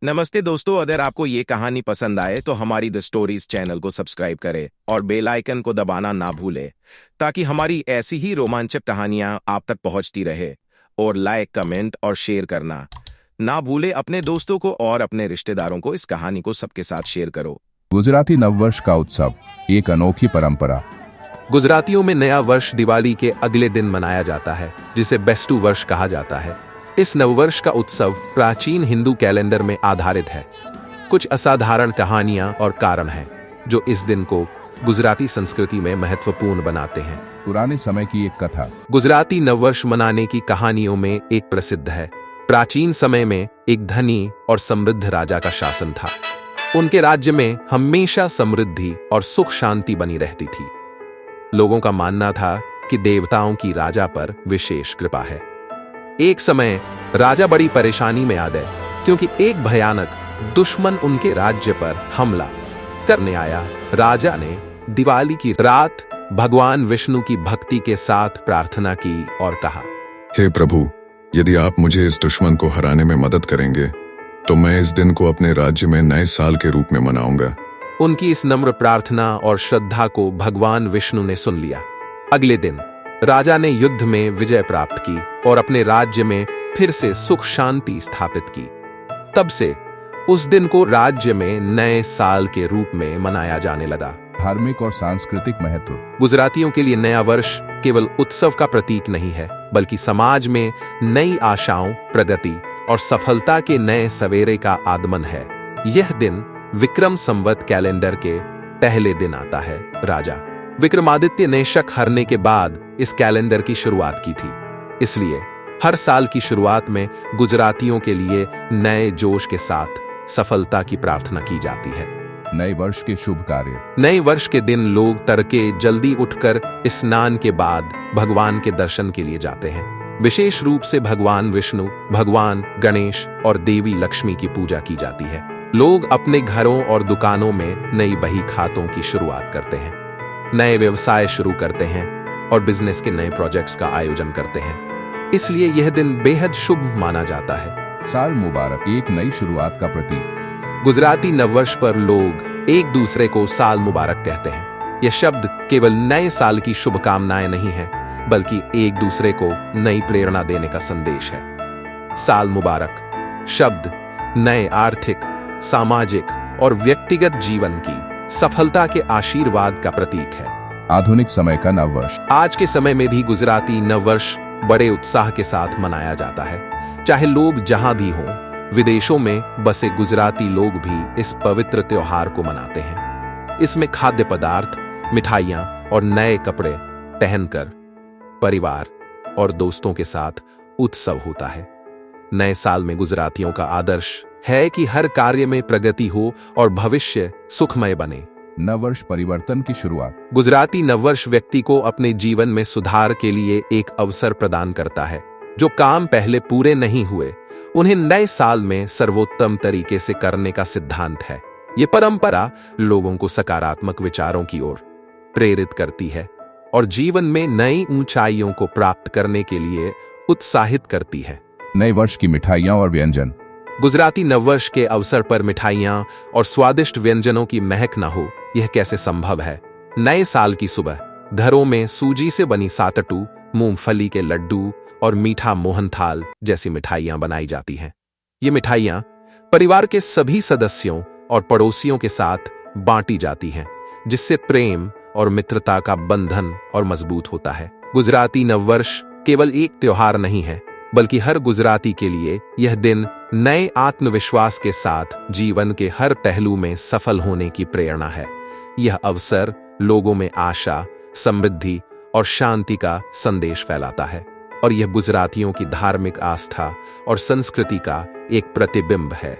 नमस्ते दोस्तों, अगर आपको ये कहानी पसंद आए तो हमारी द स्टोरीज चैनल को सब्सक्राइब करें और बेल आइकन को दबाना ना भूलें ताकि हमारी ऐसी ही रोमांचक कहानियां आप तक पहुंचती रहे। और लाइक, कमेंट और शेयर करना ना भूलें अपने दोस्तों को और अपने रिश्तेदारों को। इस कहानी को सबके साथ शेयर करो। गुजराती नववर्ष का उत्सव एक अनोखी परंपरा। गुजरातियों में नया वर्ष दिवाली के अगले दिन मनाया जाता है, जिसे बेस्तु वर्ष कहा जाता है। इस नववर्ष का उत्सव प्राचीन हिंदू कैलेंडर में आधारित है। कुछ असाधारण कहानियां और कारण हैं जो इस दिन को गुजराती संस्कृति में महत्वपूर्ण बनाते हैं। पुराने समय की एक कथा। गुजराती नववर्ष मनाने की कहानियों में एक प्रसिद्ध है। प्राचीन समय में एक धनी और समृद्ध राजा का शासन था। उनके राज्य में हमेशा समृद्धि और सुख शांति बनी रहती थी। लोगों का मानना था कि देवताओं की राजा पर विशेष कृपा है। एक समय राजा बड़ी परेशानी में आ गए क्योंकि एक भयानक दुश्मन उनके राज्य पर हमला करने आया। राजा ने दिवाली की रात भगवान विष्णु की भक्ति के साथ प्रार्थना की और कहा, हे प्रभु, यदि आप मुझे इस दुश्मन को हराने में मदद करेंगे तो मैं इस दिन को अपने राज्य में नए साल के रूप में मनाऊंगा। उनकी इस नम्र प्रार्थना और श्रद्धा को भगवान विष्णु ने सुन लिया। अगले दिन राजा ने युद्ध में विजय प्राप्त की और अपने राज्य में फिर से सुख शांति स्थापित की। तब से उस दिन को राज्य में नए साल के रूप में मनाया जाने लगा। धार्मिक और सांस्कृतिक महत्व। गुजरातियों के लिए नया वर्ष केवल उत्सव का प्रतीक नहीं है, बल्कि समाज में नई आशाओं, प्रगति और सफलता के नए सवेरे का आगमन है। यह दिन विक्रम संवत कैलेंडर के पहले दिन आता है। राजा विक्रमादित्य ने शक हरने के बाद इस कैलेंडर की शुरुआत की थी। इसलिए हर साल की शुरुआत में गुजरातियों के लिए नए जोश के साथ सफलता की प्रार्थना की जाती है। नए वर्ष के शुभ कार्य। नए वर्ष के दिन लोग तड़के जल्दी उठकर स्नान के बाद भगवान के दर्शन के लिए जाते हैं। विशेष रूप से भगवान विष्णु, भगवान गणेश और देवी लक्ष्मी की पूजा की जाती है। लोग अपने घरों और दुकानों में नई बही खातों की शुरुआत करते हैं, नए व्यवसाय शुरू करते हैं और बिजनेस के नए प्रोजेक्ट्स का आयोजन करते हैं। इसलिए यह दिन बेहद शुभ माना जाता है। साल मुबारक, एक नई शुरुआत का प्रतीक। गुजराती नववर्ष पर लोग एक दूसरे को साल मुबारक कहते हैं। यह शब्द केवल नए साल की शुभकामनाएं नहीं है, बल्कि एक दूसरे को नई प्रेरणा देने का संदेश है। साल मुबारक शब्द नए आर्थिक, सामाजिक और व्यक्तिगत जीवन की सफलता के आशीर्वाद का प्रतीक है। आधुनिक समय का नववर्ष। आज के समय में भी गुजराती नववर्ष बड़े उत्साह के साथ मनाया जाता है। चाहे लोग जहां भी हों, विदेशों में बसे गुजराती लोग भी इस पवित्र त्योहार को मनाते हैं। इसमें खाद्य पदार्थ, मिठाइयां और नए कपड़े पहनकर परिवार और दोस्तों के साथ उत्सव होता है। नए साल में गुजरातियों का आदर्श है कि हर कार्य में प्रगति हो और भविष्य सुखमय बने। नववर्ष परिवर्तन की शुरुआत। गुजराती नववर्ष व्यक्ति को अपने जीवन में सुधार के लिए एक अवसर प्रदान करता है। जो काम पहले पूरे नहीं हुए, उन्हें नए साल में सर्वोत्तम तरीके से करने का सिद्धांत है। ये परंपरा लोगों को सकारात्मक विचारों की ओर प्रेरित करती है और जीवन में नई ऊंचाइयों को प्राप्त करने के लिए उत्साहित करती है। नए वर्ष की मिठाइयां और व्यंजन। गुजराती नववर्ष के अवसर पर मिठाइयां और स्वादिष्ट व्यंजनों की महक न हो, यह कैसे संभव है। नए साल की सुबह घरों में सूजी से बनी सातटू, मूंगफली के लड्डू और मीठा मोहनथाल जैसी मिठाइयां बनाई जाती हैं। ये मिठाइयां परिवार के सभी सदस्यों और पड़ोसियों के साथ बांटी जाती हैं, जिससे प्रेम और मित्रता का बंधन और मजबूत होता है। गुजराती नववर्ष केवल एक त्योहार नहीं है, बल्कि हर गुजराती के लिए यह दिन नए आत्मविश्वास के साथ जीवन के हर पहलू में सफल होने की प्रेरणा है। यह अवसर लोगों में आशा, समृद्धि और शांति का संदेश फैलाता है और यह गुजरातियों की धार्मिक आस्था और संस्कृति का एक प्रतिबिंब है।